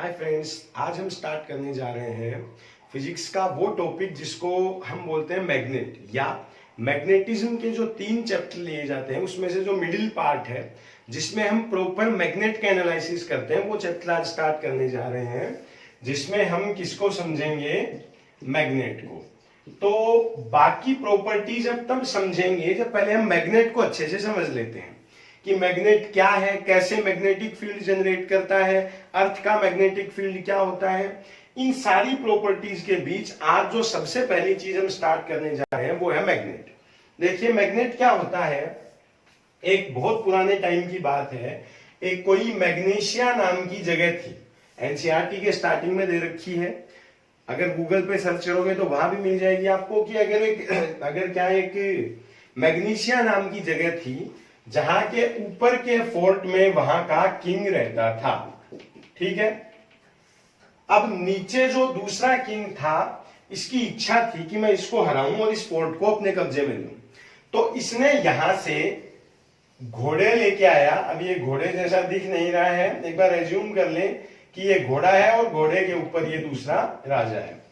Hi friends, आज हम start करने जा रहे हैं फिजिक्स का वो टॉपिक जिसको हम बोलते हैं मैग्नेट या मैग्नेटिज्म के जो 3 चैप्टर लिए जाते हैं उसमें से जो मिडिल पार्ट है जिसमें हम प्रॉपर मैग्नेट का एनालिसिस करते हैं वो चैप्टर आज स्टार्ट करने जा रहे हैं, जिसमें हम किसको समझेंगे, मैग्नेट को। तो बाकी प्रॉपर्टीज अब तब समझेंगे जब पहले हम मैग्नेट को अच्छे से समझ लेते हैं कि मैग्नेट क्या है, कैसे मैग्नेटिक फील्ड जनरेट करता है, अर्थ का मैग्नेटिक फील्ड क्या होता है। इन सारी प्रॉपर्टीज के बीच आज जो सबसे पहली चीज हम स्टार्ट करने जा रहे हैं वो है मैग्नेट। देखिए मैग्नेट क्या होता है, एक बहुत पुराने टाइम की बात है। एक कोई मैग्नीशिया नाम की जगह थी, एनसीईआरटी के स्टार्टिंग में दे रखी है, अगर गूगल पे सर्च करोगे तो वहां भी मिल जाएगी आपको कि एक मैग्नीशिया नाम की जगह थी जहां के ऊपर के फोर्ट में वहां का किंग रहता था। ठीक है, अब नीचे जो दूसरा किंग था इसकी इच्छा थी कि मैं इसको हराऊं और इस फोर्ट को अपने कब्जे में लूं, तो इसने यहां से घोड़े लेके आया। अब ये घोड़े जैसा दिख नहीं रहा है, एक बार एज्यूम कर लें कि ये घोड़ा है और घोड़े के ऊपर ये दूसरा राजा है।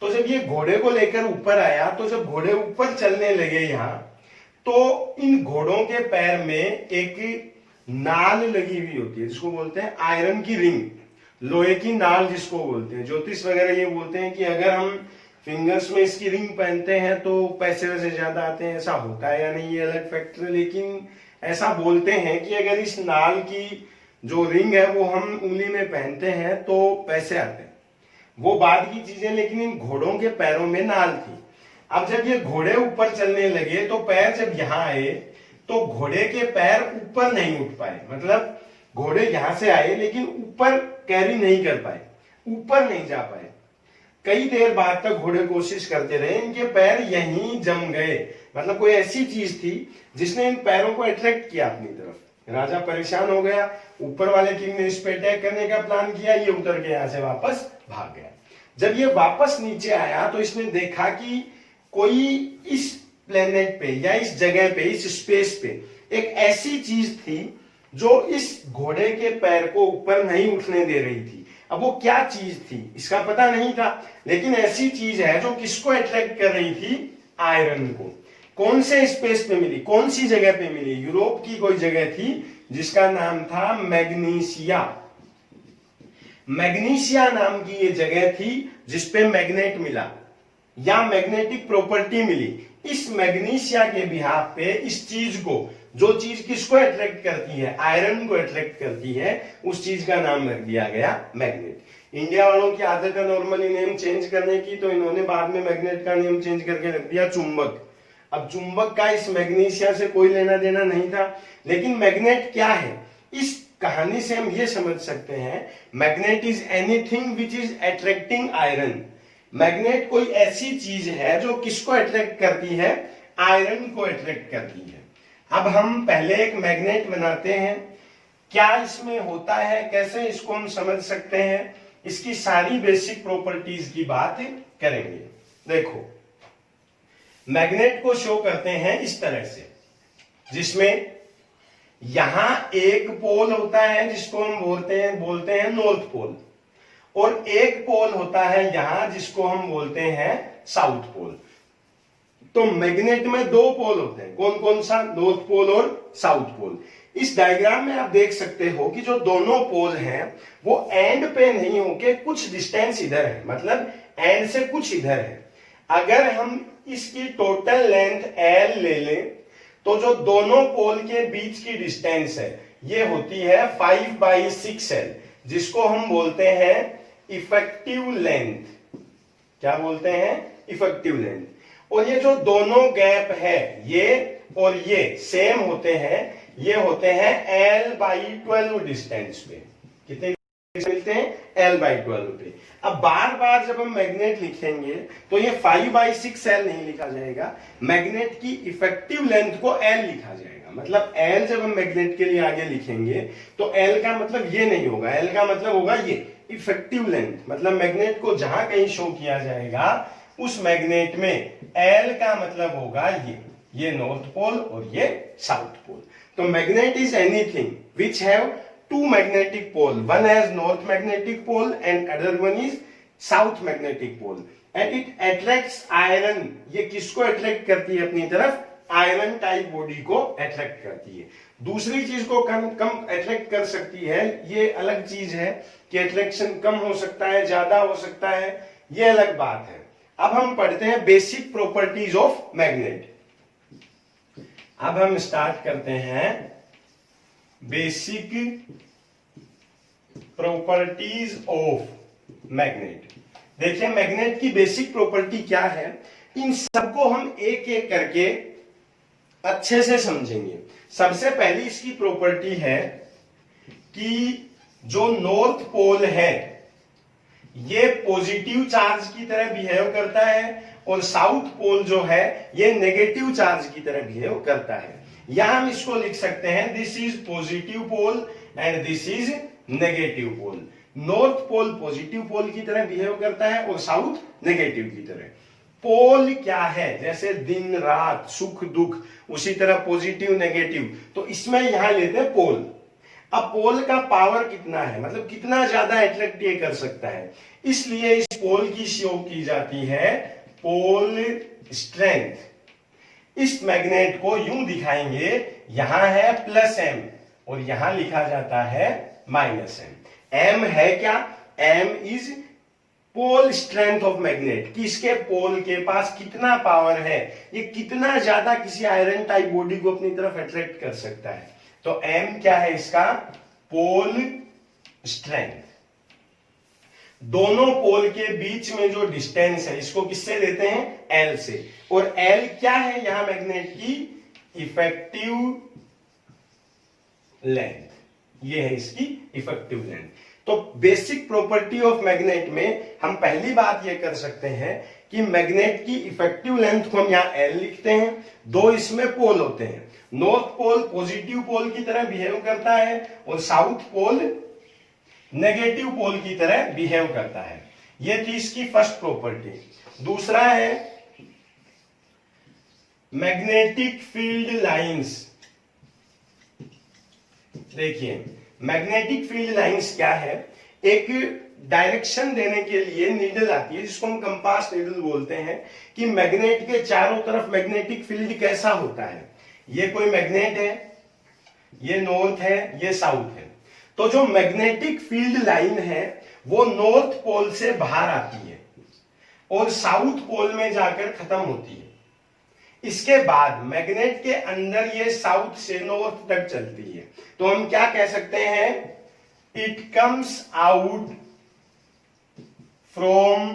तो जब ये घोड़े को लेकर ऊपर आया तो जब घोड़े ऊपर चलने लगे यहां, तो इन घोड़ों के पैर में एक नाल लगी हुई होती है जिसको बोलते हैं आयरन की रिंग, लोहे की नाल जिसको बोलते हैं। ज्योतिष वगैरह ये बोलते हैं कि अगर हम फिंगर्स में इसकी रिंग पहनते हैं तो पैसे वैसे ज्यादा आते हैं। ऐसा होता है या नहीं ये अलग फैक्टर, लेकिन ऐसा बोलते हैं कि अगर इस नाल की जो रिंग है वो हम उंगली में पहनते हैं तो पैसे आते हैं। वो बाद की चीजें, लेकिन इन घोड़ों के पैरों में नाल थी। अब जब ये घोड़े ऊपर चलने लगे तो पैर जब यहां आए तो घोड़े के पैर ऊपर नहीं उठ पाए, मतलब घोड़े यहां से आए लेकिन ऊपर कैरी नहीं कर पाए, ऊपर नहीं जा पाए। कई देर बाद तक घोड़े कोशिश करते रहे, इनके पैर यहीं जम गए। मतलब कोई ऐसी चीज थी जिसने इन पैरों को अट्रैक्ट किया अपनी तरफ। राजा परेशान हो गया, ऊपर वाले किंग ने इस पे अटैक करने का प्लान किया, ये उतर के यहां से वापस भाग गया। जब ये वापस नीचे आया तो इसने देखा कि कोई इस प्लेनेट पे या इस जगह पे, इस स्पेस पे एक ऐसी चीज थी जो इस घोड़े के पैर को ऊपर नहीं उठने दे रही थी। अब वो क्या चीज थी इसका पता नहीं था, लेकिन ऐसी चीज है जो किसको अट्रैक्ट कर रही थी, आयरन को। कौन से स्पेस पे मिली, कौन सी जगह पे मिली, यूरोप की कोई जगह थी जिसका नाम था मैग्नीशिया। मैग्नीशिया नाम की ये जगह थी जिसपे मैग्नेट मिला या मैग्नेटिक प्रॉपर्टी मिली। इस मैग्नीशिया के बिहाफ पे इस चीज को, जो चीज किसको अट्रैक्ट करती है, आयरन को अट्रैक्ट करती है, उस चीज का नाम रख दिया गया मैग्नेट। इंडिया वालों की आदत है नॉर्मली नेम चेंज करने की, तो इन्होंने बाद में मैग्नेट का नेम चेंज करके रख दिया चुंबक। अब चुंबक का इस मैग्नीशिया से कोई लेना देना नहीं था, लेकिन मैग्नेट क्या है इस कहानी से हम ये समझ सकते हैं, magnet is anything which is attracting iron. Magnet कोई ऐसी चीज है जो किसको अट्रैक्ट करती है, आयरन को अट्रैक्ट करती है। अब हम पहले एक मैग्नेट बनाते हैं, क्या इसमें होता है, कैसे इसको हम समझ सकते हैं, इसकी सारी बेसिक प्रॉपर्टीज की बात करेंगे। देखो मैग्नेट को शो करते हैं इस तरह से, जिसमें यहां एक पोल होता है जिसको हम बोलते हैं नॉर्थ पोल, और एक पोल होता है यहां जिसको हम बोलते हैं साउथ पोल। तो मैग्नेट में 2 पोल होते हैं, कौन कौन सा, नॉर्थ पोल और साउथ पोल। इस डायग्राम में आप देख सकते हो कि जो दोनों पोल हैं वो एंड पे नहीं होके कुछ डिस्टेंस इधर है, मतलब एंड से कुछ इधर है। अगर हम इसकी टोटल लेंथ L ले लें तो जो दोनों पोल के बीच की डिस्टेंस है ये होती है 5/6L, जिसको हम बोलते हैं इफेक्टिव लेंथ। क्या बोलते हैं, इफेक्टिव लेंथ। और ये जो दोनों गैप है ये और ये सेम होते हैं, ये होते हैं L/12 डिस्टेंस पे। कितने मिलते हैं, L/12 पे। अब बार बार जब हम मैग्नेट लिखेंगे तो ये 5/6L नहीं लिखा जाएगा, मैग्नेट की इफेक्टिव लेंथ को L लिखा जाएगा। मतलब L जब हम मैग्नेट के लिए आगे लिखेंगे तो L का मतलब ये नहीं होगा, L का मतलब होगा ये इफेक्टिव लेंथ। मतलब मैग्नेट को जहां कहीं शो किया जाएगा उस मैग्नेट में L का मतलब होगा ये नॉर्थ पोल और ये साउथ पोल। तो magnet is anything which have two magnetic pole. One has north magnetic pole and other one is south magnetic pole. And it attracts iron. ये किसको अट्रैक्ट करती है अपनी तरफ? आयरन टाइप बॉडी को अट्रैक्ट करती है. दूसरी चीज को कम अट्रैक्ट कर सकती है, ये अलग चीज है कि अट्रैक्शन कम हो सकता है, ज्यादा हो सकता है, ये अलग बात है. अब हम पढ़ते हैं बेसिक प्रॉपर्टीज ऑफ मैग्नेट. अब हम स्टार्ट करते हैं बेसिक प्रॉपर्टीज ऑफ मैग्नेट. देखिए मैग्नेट की बेसिक प्रॉपर्टी क्या है, इन सबको हम एक एक करके अच्छे से समझेंगे. सबसे पहली इसकी प्रॉपर्टी है कि जो नॉर्थ पोल है ये पॉजिटिव चार्ज की तरह बिहेव करता है और साउथ पोल जो है ये नेगेटिव चार्ज की तरह बिहेव करता है. यहां हम इसको लिख सकते हैं this is positive pole and this is negative pole. North pole positive pole की तरह बिहेव करता है और साउथ नेगेटिव की तरह. पोल क्या है, जैसे दिन रात सुख दुख, उसी तरह पॉजिटिव नेगेटिव, तो इसमें यहां लेते हैं पोल. अब पोल का पावर कितना है, मतलब कितना ज्यादा अट्रैक्ट ये कर सकता है, इसलिए इस पोल की शो की जाती है पोल स्ट्रेंथ. इस मैग्नेट को यूं दिखाएंगे, यहां है प्लस एम और यहां लिखा जाता है माइनस एम. एम है क्या, M is pole strength of magnet, कि इसके पोल के पास कितना पावर है, ये कितना ज्यादा किसी आयरन टाइप बॉडी को अपनी तरफ अट्रैक्ट कर सकता है. तो एम क्या है इसका, पोल स्ट्रेंथ. दोनों पोल के बीच में जो डिस्टेंस है इसको किससे लेते हैं, एल से. और एल क्या है यहां मैग्नेट की, इफेक्टिव लेंथ. ये है इसकी इफेक्टिव लेंथ. तो बेसिक प्रॉपर्टी ऑफ मैग्नेट में हम पहली बात ये कर सकते हैं कि मैग्नेट की इफेक्टिव लेंथ को हम यहां एल लिखते हैं. दो इसमें पोल होते हैं, नॉर्थ पोल पॉजिटिव पोल की तरह बिहेव करता है और साउथ पोल नेगेटिव पोल की तरह बिहेव करता है. ये थी इसकी फर्स्ट प्रॉपर्टी. दूसरा है मैग्नेटिक फील्ड लाइंस. देखिए मैग्नेटिक फील्ड लाइंस क्या है, एक डायरेक्शन देने के लिए नीडल आती है जिसको हम कंपास नीडल बोलते हैं, कि मैग्नेट के चारों तरफ मैग्नेटिक फील्ड कैसा होता है. ये कोई मैग्नेट है, ये नॉर्थ है, ये साउथ है. तो जो मैग्नेटिक फील्ड लाइन है वो नॉर्थ पोल से बाहर आती है और साउथ पोल में जाकर खत्म होती है. इसके बाद मैग्नेट के अंदर ये साउथ से नॉर्थ तक चलती है. तो हम क्या कह सकते हैं, it comes out from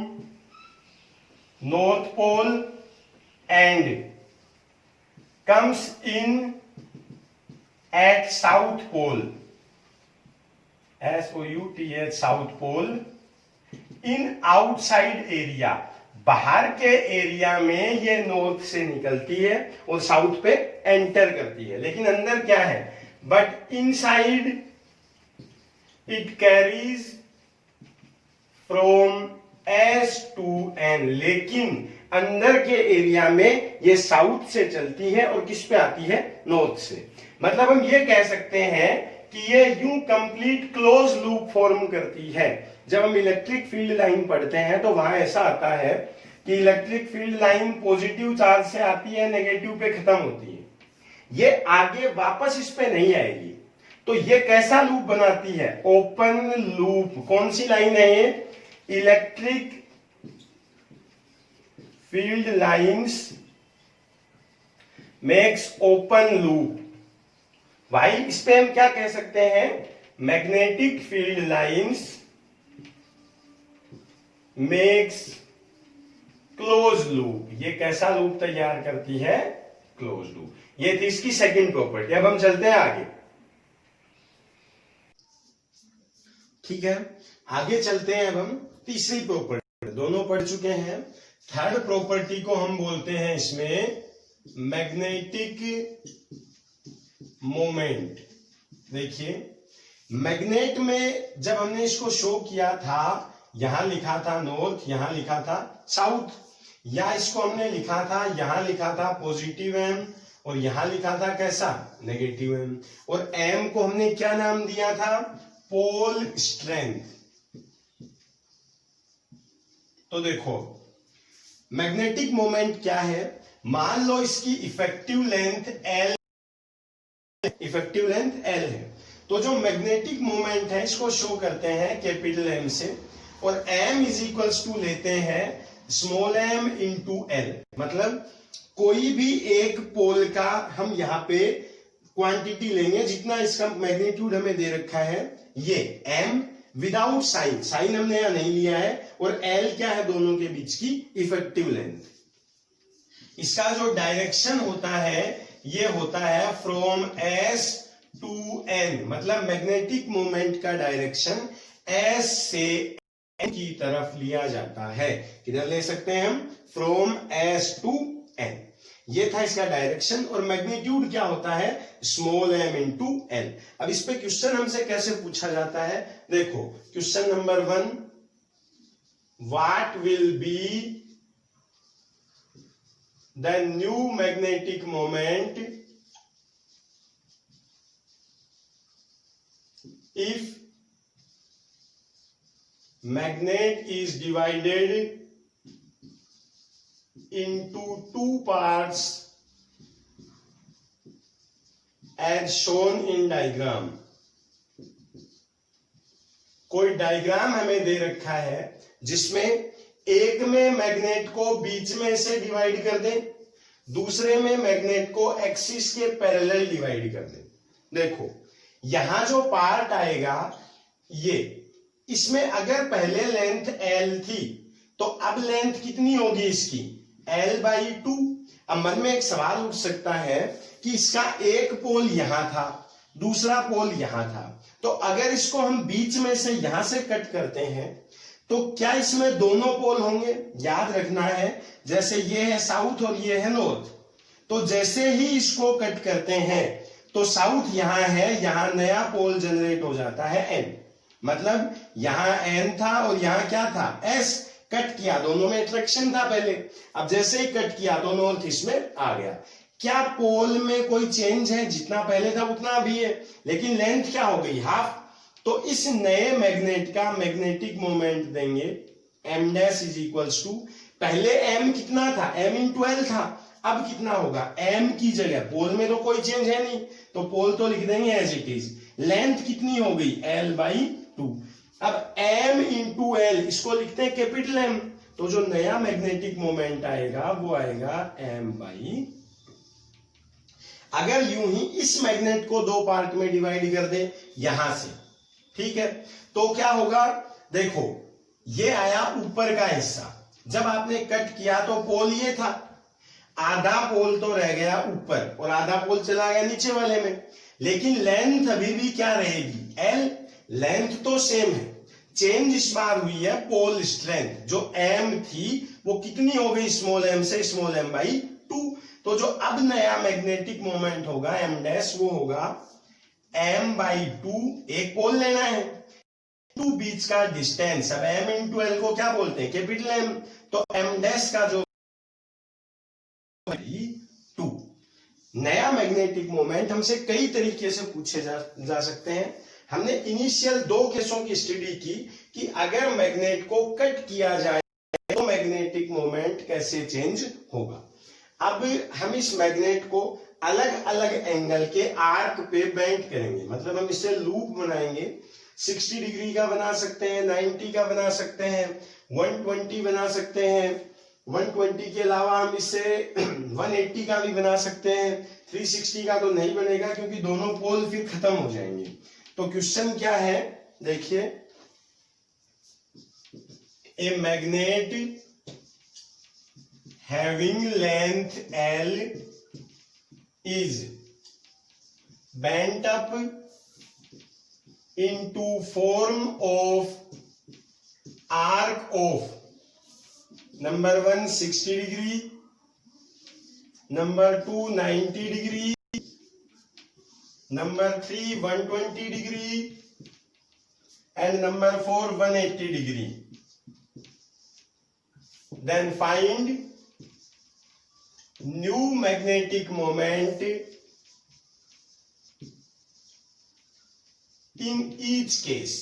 north pole and comes in at south pole, SOUTH south pole, in outside area. बाहर के एरिया में ये नॉर्थ से निकलती है और साउथ पे एंटर करती है. लेकिन अंदर क्या है, but inside it carries from S to N. लेकिन अंदर के एरिया में ये साउथ से चलती है और किस पे आती है, नॉर्थ से. मतलब हम ये कह सकते हैं कि ये यूं कंप्लीट क्लोज लूप फॉर्म करती है. जब हम इलेक्ट्रिक फील्ड लाइन पढ़ते हैं तो वहां ऐसा आता है कि electric field line positive charge से आती है, नेगेटिव पे खत्म होती है, ये आगे वापस इस पे नहीं आएगी. तो ये कैसा लूप बनाती है, ओपन लूप. कौन सी लाइन है ये, electric field lines makes open loop. भाई इस पे हम क्या कह सकते हैं, magnetic field lines makes close loop. ये कैसा लूप तैयार करती है, क्लोज लूप. ये थी इसकी सेकंड प्रॉपर्टी. अब हम चलते हैं आगे. ठीक है, आगे चलते हैं. अब हम तीसरी प्रॉपर्टी, दोनों पढ़ चुके हैं. थर्ड प्रॉपर्टी को हम बोलते हैं इसमें मैग्नेटिक मोमेंट. देखिए मैग्नेट में जब हमने इसको शो किया था, यहां लिखा था नॉर्थ, यहां लिखा था साउथ, या इसको हमने लिखा था, यहां लिखा था पॉजिटिव एम और यहां लिखा था कैसा, नेगेटिव m, और m को हमने क्या नाम दिया था, पोल स्ट्रेंथ। तो देखो मैग्नेटिक मोमेंट क्या है, मान लो इसकी effective length L, effective length L है, तो जो मैग्नेटिक मोमेंट है इसको शो करते हैं कैपिटल M से, और m इज इक्वल्स टू लेते हैं स्मॉल m इंटू L। मतलब कोई भी एक पोल का हम यहाँ पे क्वांटिटी लेंगे, जितना इसका मैग्नीट्यूड हमें दे रखा है, ये m विदाउट साइन, साइन हमने यहां नहीं लिया है, और L क्या है दोनों के बीच की इफेक्टिव लेंथ। इसका जो डायरेक्शन होता है ये होता है फ्रॉम S टू N, मतलब मैग्नेटिक मोमेंट का डायरेक्शन S से N की तरफ लिया जाता है। किधर ले सकते हैं हम, फ्रॉम S टू N। ये था इसका डायरेक्शन, और मैग्नीट्यूड क्या होता है, स्मॉल m इंटू L। अब इस पे क्वेश्चन हमसे कैसे पूछा जाता है, देखो question number 1, what will be the new magnetic moment if magnet is divided into two parts as shown in diagram। कोई डायग्राम हमें दे रखा है जिसमें एक में मैग्नेट को बीच में से डिवाइड कर दें, दूसरे में मैग्नेट को एक्सिस के पैरेलल डिवाइड कर दें। देखो यहां जो पार्ट आएगा ये, इसमें अगर पहले लेंथ L थी तो अब लेंथ कितनी होगी इसकी, L/2। अब मन में एक सवाल उठ सकता है कि इसका एक पोल यहां था, दूसरा पोल यहां था, तो अगर इसको हम बीच में से यहां से कट करते हैं तो क्या इसमें दोनों पोल होंगे। याद रखना है जैसे ये है साउथ और ये है नॉर्थ, तो जैसे ही इसको कट करते हैं तो साउथ यहां है, यहां नया पोल जनरेट हो जाता है N। मतलब यहां N था और यहां क्या था, S। कट किया, दोनों में अट्रैक्शन था पहले, अब जैसे ही कट किया तो नॉर्थ इसमें आ गया। क्या पोल में कोई चेंज है, जितना पहले था उतना अभी है, लेकिन लेंथ क्या हो गई, हाफ। तो इस नए मैग्नेट का मैग्नेटिक मोमेंट देंगे m dash is equals to, पहले m कितना था, m इंटू L था, अब कितना होगा, m की जगह, पोल में तो कोई चेंज है नहीं तो पोल तो लिख देंगे एज इट इज, लेंथ कितनी हो गई L/2। अब m इंटू L इसको लिखते हैं कैपिटल M, तो जो नया मैग्नेटिक मोमेंट आएगा वो आएगा m/2। अगर यूं ही इस मैग्नेट को दो पार्ट में डिवाइड कर दे यहां से, ठीक है, तो क्या होगा, देखो ये आया ऊपर का हिस्सा, जब आपने कट किया तो पोल ये था, आधा पोल तो रह गया ऊपर और आधा पोल चला गया नीचे वाले में, लेकिन लेंथ अभी भी क्या रहेगी, L। लेंथ तो सेम है, चेंज इस बार हुई है पोल स्ट्रेंथ, जो m थी वो कितनी हो गई, स्मॉल m से स्मॉल m/2। तो जो अब नया मैग्नेटिक मोमेंट होगा m डैश, वो होगा m/2, एक पोल लेना है, टू बीच का डिस्टेंस। अब m इंटू L को क्या बोलते हैं, कैपिटल M, तो m डैश का जो 2। नया मैग्नेटिक मोमेंट हमसे कई तरीके से पूछे जा सकते हैं। हमने इनिशियल दो केसों की स्टडी की कि अगर मैग्नेट को कट किया जाए तो मैग्नेटिक मोमेंट कैसे चेंज होगा। अब हम इस मैग्नेट को अलग अलग एंगल के आर्क पे बेंड करेंगे, मतलब हम इससे लूप बनाएंगे। 60 डिग्री का बना सकते हैं, 90 का बना सकते हैं, 120 बना सकते हैं, 120 के अलावा हम इससे 180 का भी बना सकते हैं। 360 का तो नहीं बनेगा क्योंकि दोनों पोल फिर खत्म हो जाएंगे। तो क्वेश्चन क्या है, देखिए, a magnet having length L is bent up into form of arc of number 1 60 degree, number 2 90 degree, number 3 120 degree and number 4 180 degree. Then find new magnetic moment in each case.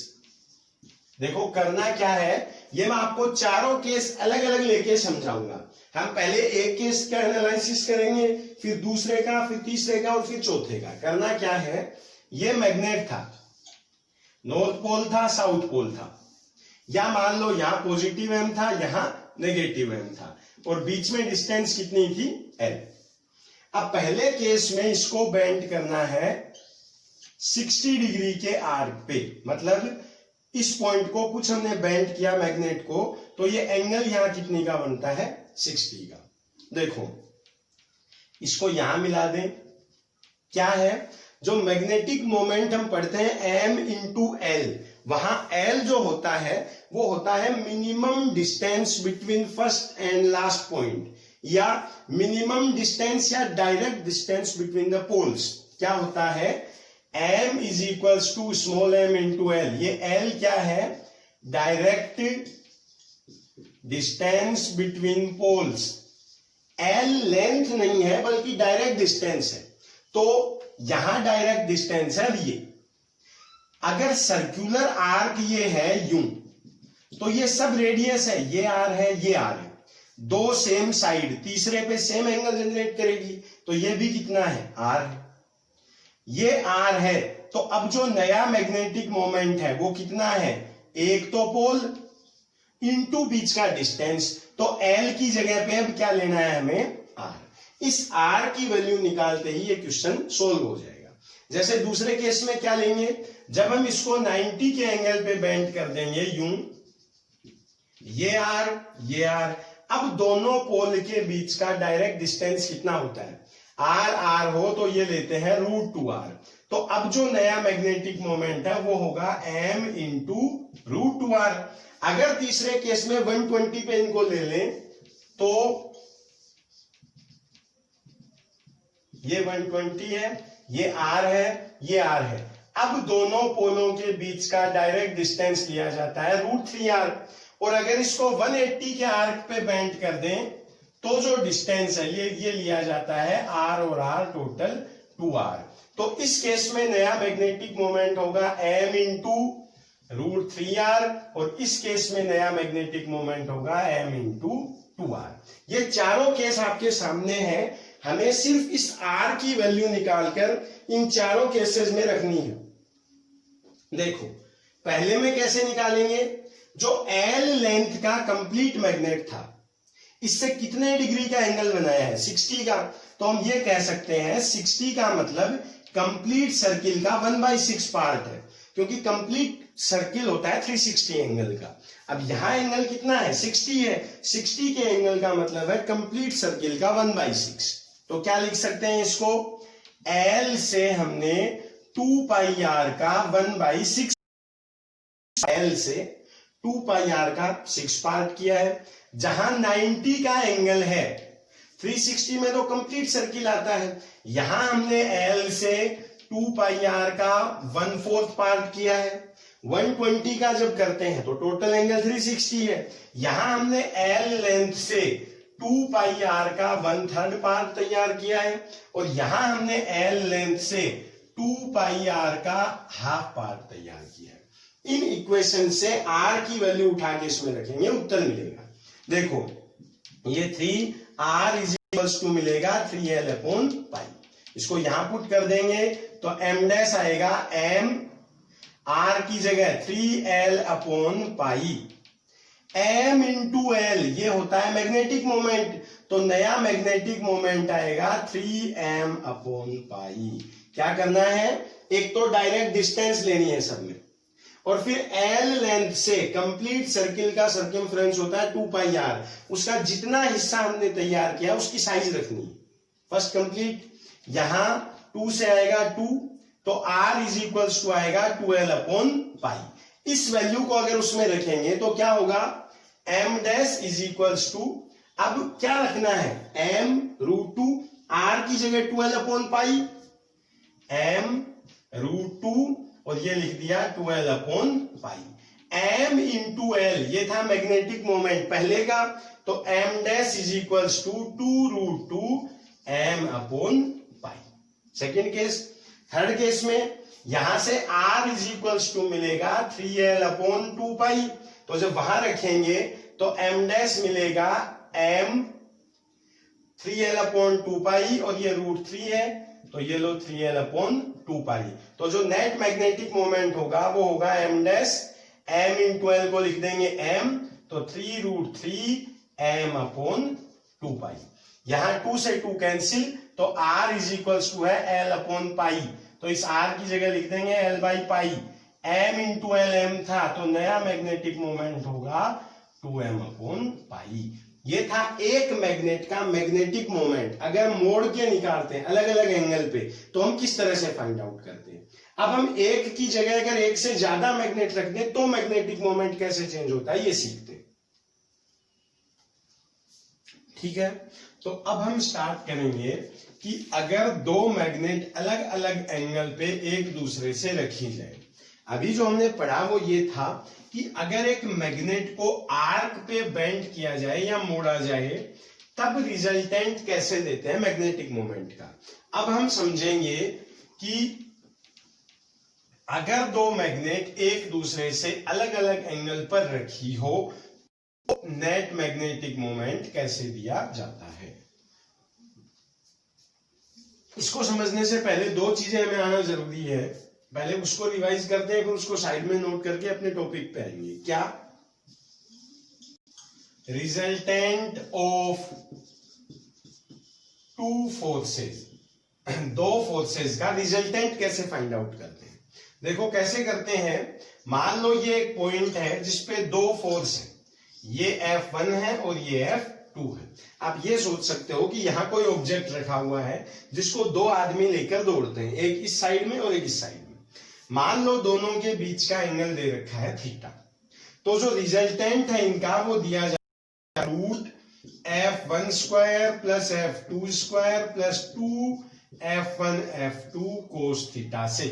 देखो करना क्या है, ये मैं आपको चारों केस अलग अलग लेके समझाऊंगा। हम पहले एक केस का एनालिसिस करेंगे, फिर दूसरे का, फिर तीसरे का और फिर चौथे का। करना क्या है, ये मैग्नेट था, नॉर्थ पोल था, साउथ पोल था, या मान लो यहां पॉजिटिव एम था, यहां नेगेटिव एम था, और बीच में डिस्टेंस कितनी थी, एल। अब पहले केस में इसको बेंड करना है 60 डिग्री के आर्क पे, मतलब इस पॉइंट को कुछ हमने बेंड किया मैग्नेट को, तो ये एंगल यहां कितनी का बनता है, 60 का। देखो इसको यहां मिला दें, क्या है, जो मैग्नेटिक मोमेंट हम पढ़ते हैं m इंटू एल, वहां एल जो होता है वो होता है minimum distance between first and last point, या मिनिमम डिस्टेंस या direct distance between the poles. क्या होता है, m is equals to small m into L. ये l क्या है, direct distance between poles. l length नहीं है बल्कि डायरेक्ट डिस्टेंस है, तो यहां डायरेक्ट डिस्टेंस है। अब ये अगर सर्कुलर आर्क ये है यूं, तो ये सब रेडियस है, ये r है, ये r है, दो सेम साइड, तीसरे पे सेम एंगल जनरेट करेगी, तो ये भी कितना है, r है, ये r है। तो अब जो नया मैग्नेटिक मोमेंट है वो कितना है, एक तो पोल इनटू बीच का डिस्टेंस, तो l की जगह पे अब क्या लेना है हमें, r। इस r की वैल्यू निकालते ही ये क्वेश्चन सोल्व हो जाएगा। जैसे दूसरे केस में क्या लेंगे, जब हम इसको 90 के एंगल पे बेंड कर देंगे यूं, ये r, अब दोनों पोल के बीच का डायरेक्ट डिस्टेंस कितना होता है, r हो तो ये लेते हैं √2r। तो अब जो नया मैग्नेटिक मोमेंट है वो होगा m इंटू √2r। अगर तीसरे केस में 120 पे इनको ले लें तो ये 120 है, ये r है, ये r है। अब दोनों पोलों के बीच का डायरेक्ट डिस्टेंस लिया जाता है √3r, और अगर इसको 180 के आर्क पे बेंड कर दें तो जो डिस्टेंस है ये लिया जाता है r और r टोटल 2r। तो इस केस में नया मैग्नेटिक मोमेंट होगा m इंटू √3r, और इस केस में नया मैग्नेटिक मोमेंट होगा m इंटू 2r। ये चारों केस आपके सामने हैं, हमें सिर्फ इस r की वैल्यू निकालकर इन चारों केसेस में रखनी है। देखो पहले में कैसे निकालेंगे, जो L लेंथ का कंप्लीट मैग्नेट था, इससे कितने डिग्री का एंगल बनाया है, 60 का। तो हम ये कह सकते हैं 60 का मतलब कंप्लीट सर्किल का 1/6 पार्ट है, क्योंकि कंप्लीट सर्किल होता है 360 एंगल का। अब यहां एंगल कितना है, 60 है, 60 के एंगल का मतलब है कंप्लीट सर्किल का 1/6। तो क्या लिख सकते हैं इसको, L से हमने 2πr का 1/6, L से 2πr का 6 पार्ट किया है। जहां 90 का एंगल है, 360 में तो कंप्लीट सर्किल आता है, यहां हमने L से 2πr का 1/4 पार्ट किया है। 120 का जब करते हैं तो टोटल एंगल 360 है, यहां हमने L लेंथ से 2πr का 1/3 पार्ट तैयार किया है, और यहां हमने L लेंथ से 2πr का हाफ पार्ट तैयार किया है। इन इक्वेशन से r की वैल्यू उठा के इसमें रखेंगे, उत्तर मिलेगा। देखो ये 3r इज इक्वल्स टू मिलेगा 3l/π। इसको यहां पुट कर देंगे तो m डैश आएगा m, r की जगह 3l/π, m इंटू l ये होता है मैग्नेटिक मोमेंट, तो नया मैग्नेटिक मोमेंट आएगा 3m/π। क्या करना है, एक तो डायरेक्ट डिस्टेंस लेनी है सब में, और फिर L लेंथ से कंप्लीट सर्किल का सर्कमफ्रेंस होता है 2πr, उसका जितना हिस्सा हमने तैयार किया उसकी साइज रखनी है। फर्स्ट कंप्लीट, यहां 2 से आएगा 2, तो r इज इक्वल्स टू आएगा 2l/π। इस वैल्यू को अगर उसमें रखेंगे तो क्या होगा, m dash is equals to, अब क्या रखना है, m √2, r की जगह 2l/π, m √2 और ये लिख दिया 2l/π। m इंटू l ये था मैग्नेटिक मोमेंट पहले का, तो तो m dash is equals to 2√2 m upon pi. Second case. Third case में यहां से r इज इक्वल्स टू मिलेगा 3l अपॉन 2 पाई, तो जब वहां रखेंगे तो m डैश मिलेगा m 3l अपॉन 2 पाई और ये √3 है, तो ये लो 3l अपॉन 2 पाई। तो जो नेट मैग्नेटिक मोमेंट होगा वो होगा m dash, m into l को लिख देंगे m, तो 3√3 m अपॉन 2 पाई। यहां 2 से 2 कैंसिल, तो r इज इक्वल्स टू है l अपॉन पाई, तो इस r की जगह लिख देंगे l by pi. m into l m था, तो नया मैग्नेटिक मोमेंट होगा 2m अपॉन पाई। ये था एक मैग्नेट का मैग्नेटिक मोमेंट। अगर मोड़ के निकालते हैं अलग अलग एंगल पे, तो हम किस तरह से फाइंड आउट करते हैं। अब हम एक की जगह अगर एक से ज्यादा मैग्नेट रख दें तो मैग्नेटिक मोमेंट कैसे चेंज होता है ये सीखते हैं। ठीक है, तो अब हम स्टार्ट करेंगे कि अगर दो मैग्नेट अलग अलग एंगल पे एक दूसरे से रखी जाए। अभी जो हमने पढ़ा वो ये था कि अगर एक मैग्नेट को आर्क पे बेंड किया जाए या मोड़ा जाए तब रिजल्टेंट कैसे देते हैं मैग्नेटिक मोमेंट का। अब हम समझेंगे कि अगर दो मैग्नेट एक दूसरे से अलग अलग एंगल पर रखी हो तो नेट मैग्नेटिक मोमेंट कैसे दिया जाता है। इसको समझने से पहले दो चीजें हमें आना जरूरी है। पहले उसको रिवाइज करते हैं, फिर उसको साइड में नोट करके अपने टॉपिक पे आएंगे। क्या? रिजल्टेंट ऑफ टू फोर्सेस, दो फोर्सेस का रिजल्टेंट कैसे फाइंड आउट करते हैं। देखो कैसे करते हैं। मान लो ये एक पॉइंट है जिसपे दो फोर्स है, ये F1 है और ये F2 है। आप ये सोच सकते हो कि यहां कोई ऑब्जेक्ट रखा हुआ है जिसको दो आदमी लेकर दौड़ते हैं, एक इस साइड में और एक इस साइड में। मान लो दोनों के बीच का एंगल दे रखा है थीटा, तो जो रिजल्टेंट है इनका वो दिया जाएगा √F1 square plus F2 square plus 2F1 F2 cos theta से।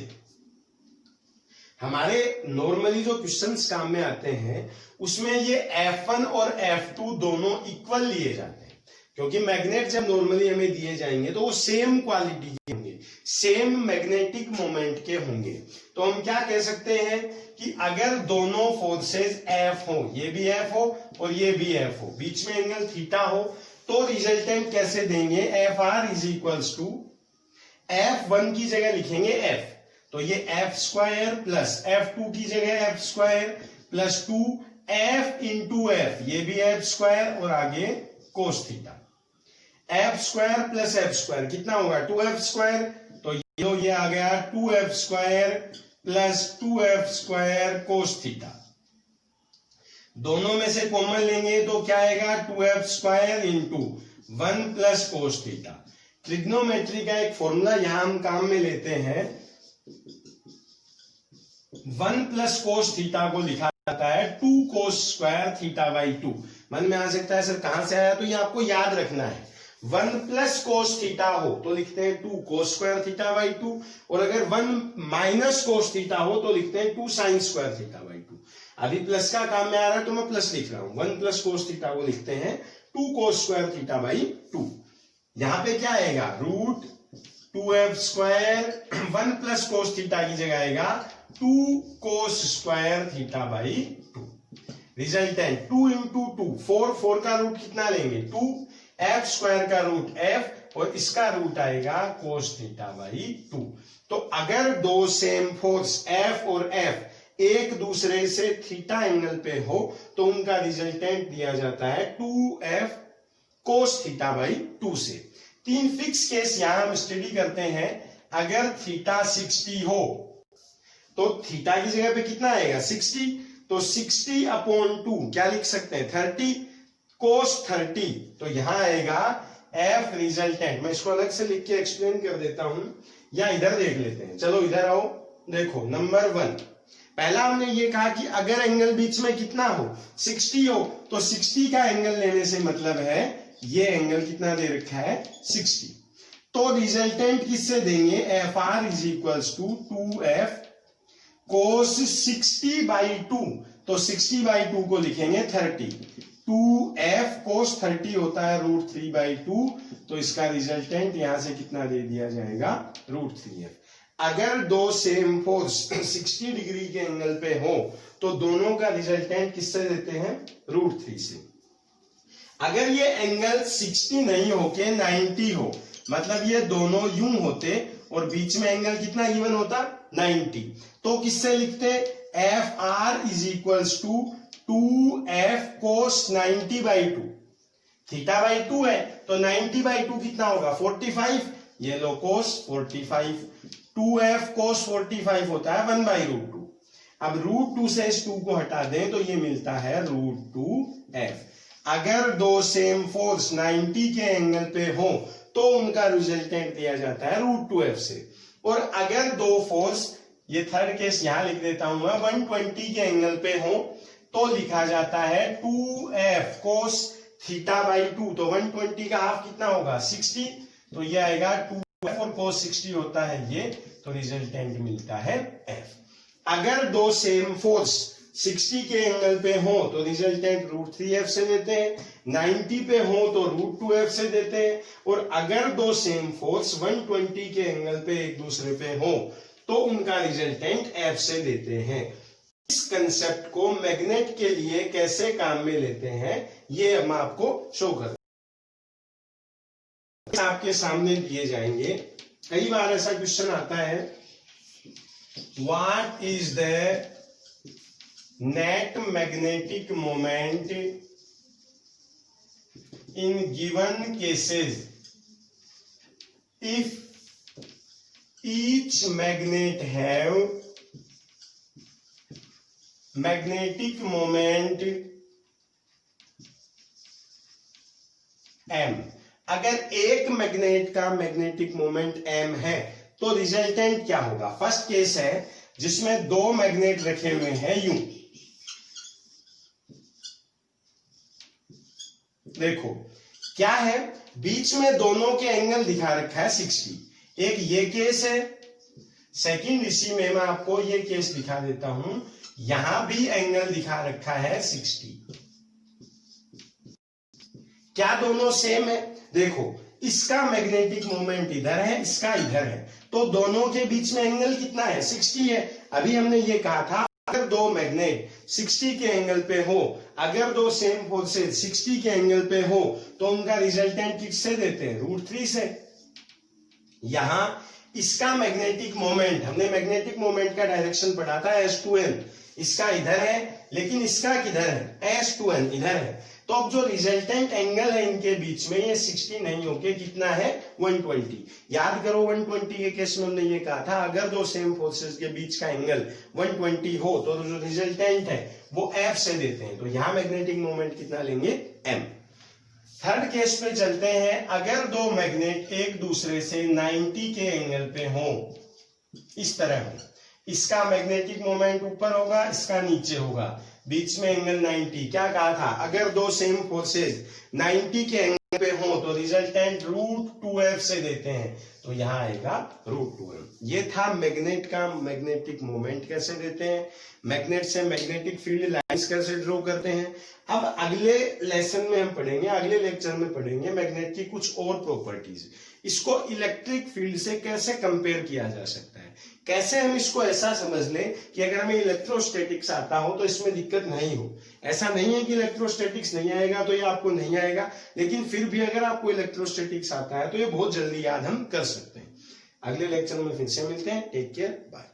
हमारे नॉर्मली जो क्वेश्चंस काम में आते हैं उसमें ये F1 और F2 दोनों इक्वल लिए जाते हैं, क्योंकि मैग्नेट जब नॉर्मली हमें दिए जाएंगे तो वो सेम क्वालिटी के होंगे, सेम मैग्नेटिक मोमेंट के होंगे। तो हम क्या कह सकते हैं कि अगर दोनों फोर्सेस F हो, ये भी F हो और ये भी F हो, बीच में एंगल थीटा हो, तो रिजल्टेंट कैसे देंगे। FR is equals to F1 की जगह लिखेंगे F, तो ये F स्क्वायर प्लस F2 की जगह F square plus 2F into F, ये भी F स्क्वायर और आगे cos theta. F square plus F square कितना होगा 2F स्क्वायर, तो ये आ गया 2F square plus 2F square cos theta. दोनों में से कॉमन लेंगे तो क्या आएगा 2F square into 1 plus cos theta. Trigonometry का एक फॉर्मूला यहां हम काम में लेते हैं, 1 प्लस कोस थीटा को लिखा जाता है 2 कोस स्क्वायर थीटा बाई 2। मन में आ सकता है सर कहां से आया, तो ये आपको याद रखना है। 1 प्लस कोस थीटा हो तो लिखते हैं 2 कोस स्क्वायर थीटा बाई 2, और अगर 1 माइनस कोस थीटा हो तो लिखते हैं 2 साइन स्क्वायर थीटा बाई 2। अभी प्लस का काम में आ रहा है तो मैं प्लस लिख रहा हूं, 1 प्लस कोस थीटा को लिखते हैं 2 कोस स्क्वायर थीटा बाई 2। यहां पे क्या आएगा √2F square, 1 plus cos theta की जगह आएगा 2 cos square theta by 2। Resultant 2 into 2 4 का रूट कितना लेंगे 2, F स्क्वायर का रूट F और इसका रूट आएगा कोस थीटा बाई 2। तो अगर दो सेम फोर्स F और F एक दूसरे से थीटा एंगल पे हो तो उनका रिजल्टेंट दिया जाता है 2F कोस थीटा बाई 2 से। 3 फिक्स केस यहां हम स्टडी करते हैं। अगर थीटा 60 हो तो थीटा की जगह पे कितना आएगा 60, तो 60 अपॉन 2 क्या लिख सकते हैं 30 कोस 30, तो यहां आएगा F रिजल्टेंट। मैं इसको अलग से लिख के एक्सप्लेन कर देता हूं, या इधर देख लेते हैं। चलो इधर आओ, देखो नंबर 1, पहला हमने ये कहा कि अगर एंगल बीच में कितना हो 60 हो तो 60 का एंगल लेने से मतलब है ये एंगल कितना दे रखा है 60, तो रिजल्टेंट किससे देंगे FR is equals to 2F cos 60 by 2, तो 60 बाई 2 को लिखेंगे 30 2f cos 30 होता है √3/2, तो इसका रिजल्टेंट यहां से कितना दे दिया जाएगा, √3f। अगर दो सेम फोर्स 60 डिग्री के एंगल पे हो तो दोनों का रिजल्टेंट किससे देते हैं, √3 से। अगर ये एंगल 60 नहीं होके 90 हो, मतलब ये दोनों यूं होते और बीच में एंगल कितना गिवन होता, 90, तो किससे लिखते, FR is equals to 2f cos 90/2। θ/2 है तो 90/2 कितना होगा, 45, ये लो cos 45, 2f cos 45 होता है 1/√2। अब √2 से इस 2 को हटा दें तो ये मिलता है √2f। अगर दो सेम फोर्स 90 के एंगल पे हो तो उनका रिजल्टेंट दिया जाता है √2f से। और अगर दो फोर्स, ये थर्ड केस यहां लिख देता हूं मैं, 120 के एंगल पे हो तो लिखा जाता है 2f cos θ/2। तो 120 का हाफ कितना होगा, 60, तो ये आएगा 2f और cos 60 होता है ये, तो रिजल्टेंट मिलता है f। अगर दो सेम फोर्स 60 के एंगल पे हो तो रिजल्टेंट √3f से देते हैं, 90 पे हो तो √2f से देते हैं, और अगर दो सेम फोर्स 120 के एंगल पे एक दूसरे पे हो तो उनका रिजल्टेंट f से देते हैं। इस कंसेप्ट को मैग्नेट के लिए कैसे काम में लेते हैं ये हम आपको शो कर, आपके सामने दिए जाएंगे। कई बार ऐसा क्वेश्चन आता है, what is the net magnetic moment in given cases if each magnet have magnetic moment m। अगर एक मैग्नेट का मैग्नेटिक मोमेंट m है तो रिजल्टेंट क्या होगा। फर्स्ट केस है जिसमें दो मैग्नेट रखे हुए हैं यूं, देखो क्या है, बीच में दोनों के एंगल दिखा रखा है 60। एक ये केस है, सेकंड इसी में मैं आपको ये केस दिखा देता हूं, यहां भी एंगल दिखा रखा है 60। क्या दोनों सेम है, देखो इसका मैग्नेटिक मोमेंट इधर है, इसका इधर है, तो दोनों के बीच में एंगल कितना है, 60 है। अभी हमने ये कहा था अगर दो मैग्नेट 60 के एंगल पे हो, अगर दो सेम फोर्सेज 60 के एंगल पे हो तो उनका रिजल्टेंट किससे देते हैं, √3 से। यहां इसका मैग्नेटिक मोमेंट, हमने मैग्नेटिक मोमेंट का डायरेक्शन पढ़ा था S2n, इसका इधर है लेकिन इसका किधर है, S2n इधर है। तो अब जो रिजल्टेंट एंगल है इनके बीच में ये 60 नहीं होके कितना है, 120। याद करो 120 के केस में हमने ये कहा था अगर दो सेम फोर्सेस के बीच का एंगल 120 हो तो जो रिजल्टेंट है वो f से देते हैं, तो यहां मैग्नेटिक मोमेंट कितना लेंगे, m। थर्ड केस पे चलते हैं, अगर दो मैग्नेट एक दूसरे से 90 के एंगल पे हो, इस तरह हो, इसका मैग्नेटिक मोमेंट ऊपर होगा, इसका नीचे होगा, बीच में एंगल 90। क्या कहा था, अगर दो सेम फोर्सेज 90 के एंगल पे हो तो रिजल्टेंट √2f से देते हैं, तो यहां आएगा √2f। ये था मैग्नेट का मैग्नेटिक मोमेंट कैसे देते हैं, मैग्नेट से मैग्नेटिक फील्ड लाइंस कैसे ड्रॉ करते हैं। अब अगले लेसन में हम पढ़ेंगे, अगले लेक्चर में पढ़ेंगे मैग्नेट की कुछ और प्रॉपर्टीज, इसको इलेक्ट्रिक फील्ड से कैसे कंपेयर किया जा सकता है, कैसे हम इसको ऐसा समझ लें कि अगर हमें इलेक्ट्रोस्टैटिक्स आता हो तो इसमें दिक्कत नहीं हो। ऐसा नहीं है कि इलेक्ट्रोस्टैटिक्स नहीं आएगा तो ये आपको नहीं आएगा, लेकिन फिर भी अगर आपको इलेक्ट्रोस्टैटिक्स आता है तो ये बहुत जल्दी याद हम कर सकते हैं। अगले लेक्चर में फिर से मिलते हैं, टेक केयर, बाय।